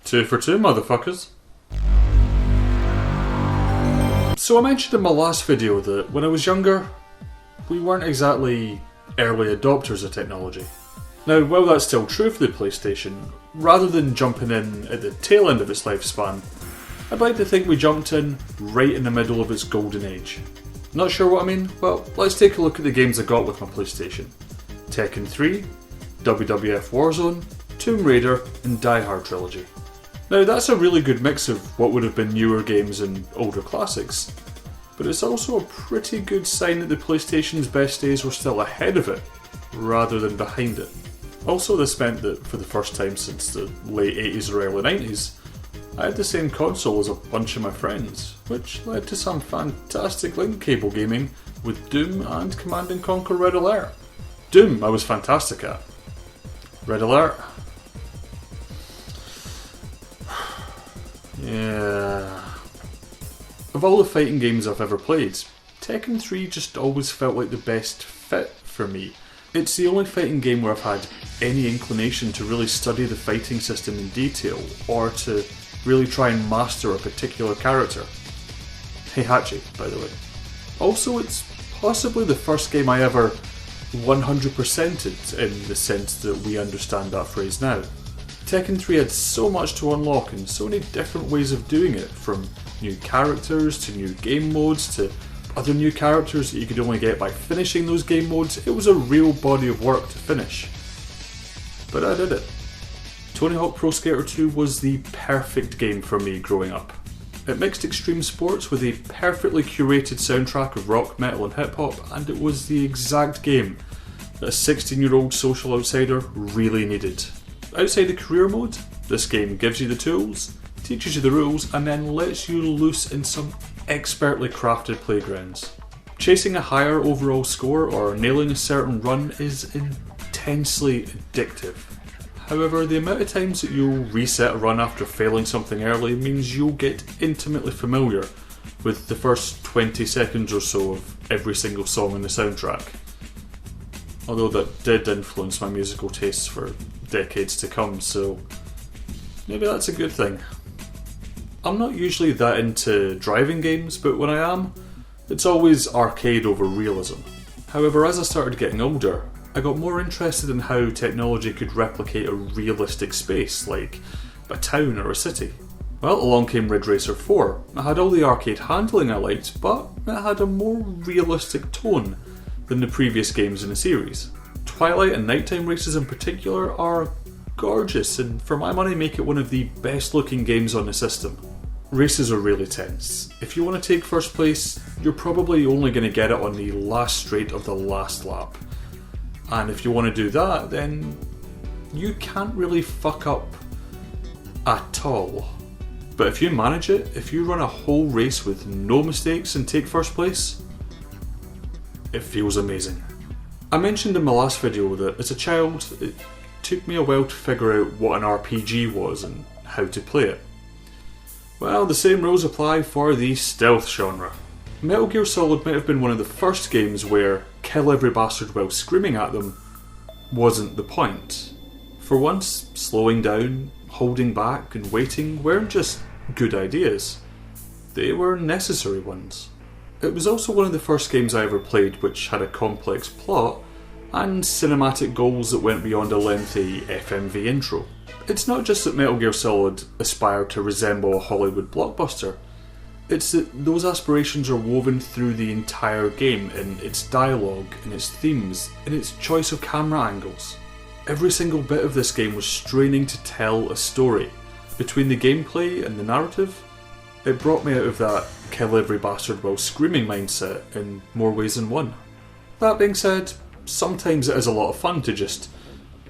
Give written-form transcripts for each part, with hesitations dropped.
Two for two, motherfuckers. So I mentioned in my last video that when I was younger, we weren't exactly early adopters of technology. Now, while that's still true for the PlayStation, rather than jumping in at the tail end of its lifespan, I'd like to think we jumped in right in the middle of its golden age. Not sure what I mean? Well, let's take a look at the games I got with my PlayStation. Tekken 3, WWF Warzone, Tomb Raider and Die Hard Trilogy. Now that's a really good mix of what would have been newer games and older classics, but it's also a pretty good sign that the PlayStation's best days were still ahead of it, rather than behind it. Also, this meant that for the first time since the late 80s or early 90s, I had the same console as a bunch of my friends, which led to some fantastic link cable gaming with Doom and Command & Conquer Red Alert. Doom I was fantastic at. Red Alert? Yeah. Of all the fighting games I've ever played, Tekken 3 just always felt like the best fit for me. It's the only fighting game where I've had any inclination to really study the fighting system in detail, or to really try and master a particular character. Heihachi, by the way. Also, it's possibly the first game I ever 100%ed in the sense that we understand that phrase now. Tekken 3 had so much to unlock and so many different ways of doing it, from new characters to new game modes to other new characters that you could only get by finishing those game modes. It was a real body of work to finish. But I did it. Tony Hawk Pro Skater 2 was the perfect game for me growing up. It mixed extreme sports with a perfectly curated soundtrack of rock, metal and hip hop, and it was the exact game that a 16-year-old social outsider really needed. Outside the career mode, this game gives you the tools, teaches you the rules, and then lets you loose in some expertly crafted playgrounds. Chasing a higher overall score or nailing a certain run is intensely addictive. However, the amount of times that you'll reset a run after failing something early means you'll get intimately familiar with the first 20 seconds or so of every single song in the soundtrack. Although that did influence my musical tastes for decades to come, so maybe that's a good thing. I'm not usually that into driving games, but when I am, it's always arcade over realism. However, as I started getting older, I got more interested in how technology could replicate a realistic space, like a town or a city. Well, along came Ridge Racer 4. It had all the arcade handling I liked, but it had a more realistic tone than the previous games in the series. Twilight and Nighttime Races in particular are gorgeous, and for my money make it one of the best looking games on the system. Races are really tense. If you want to take first place, you're probably only going to get it on the last straight of the last lap. And if you want to do that, then you can't really fuck up at all. But if you manage it, if you run a whole race with no mistakes and take first place, it feels amazing. I mentioned in my last video that as a child, it took me a while to figure out what an RPG was and how to play it. Well, the same rules apply for the stealth genre. Metal Gear Solid might have been one of the first games where kill every bastard while screaming at them wasn't the point. For once, slowing down, holding back and waiting weren't just good ideas, they were necessary ones. It was also one of the first games I ever played which had a complex plot and cinematic goals that went beyond a lengthy FMV intro. It's not just that Metal Gear Solid aspired to resemble a Hollywood blockbuster, it's that those aspirations are woven through the entire game in its dialogue, in its themes, in its choice of camera angles. Every single bit of this game was straining to tell a story. Between the gameplay and the narrative, it brought me out of that kill every bastard while screaming mindset in more ways than one. That being said, sometimes it is a lot of fun to just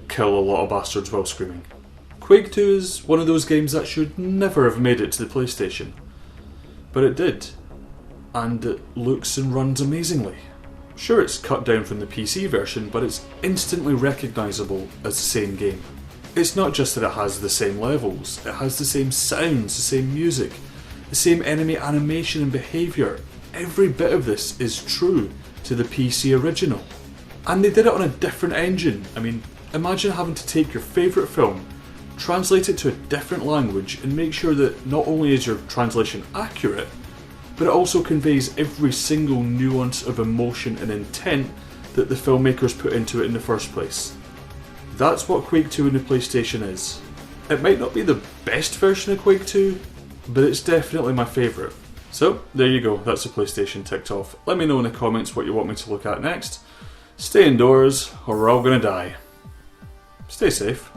kill a lot of bastards while screaming. Quake 2 is one of those games that should never have made it to the PlayStation. But it did, and it looks and runs amazingly. Sure, it's cut down from the PC version, but it's instantly recognisable as the same game. It's not just that it has the same levels, it has the same sounds, the same music, the same enemy animation and behaviour. Every bit of this is true to the PC original. And they did it on a different engine. I mean, imagine having to take your favourite film, translate it to a different language and make sure that not only is your translation accurate, but it also conveys every single nuance of emotion and intent that the filmmakers put into it in the first place. That's what Quake 2 on the PlayStation is. It might not be the best version of Quake 2, but it's definitely my favourite. So, there you go, that's the PlayStation ticked off. Let me know in the comments what you want me to look at next. Stay indoors, or we're all gonna die. Stay safe.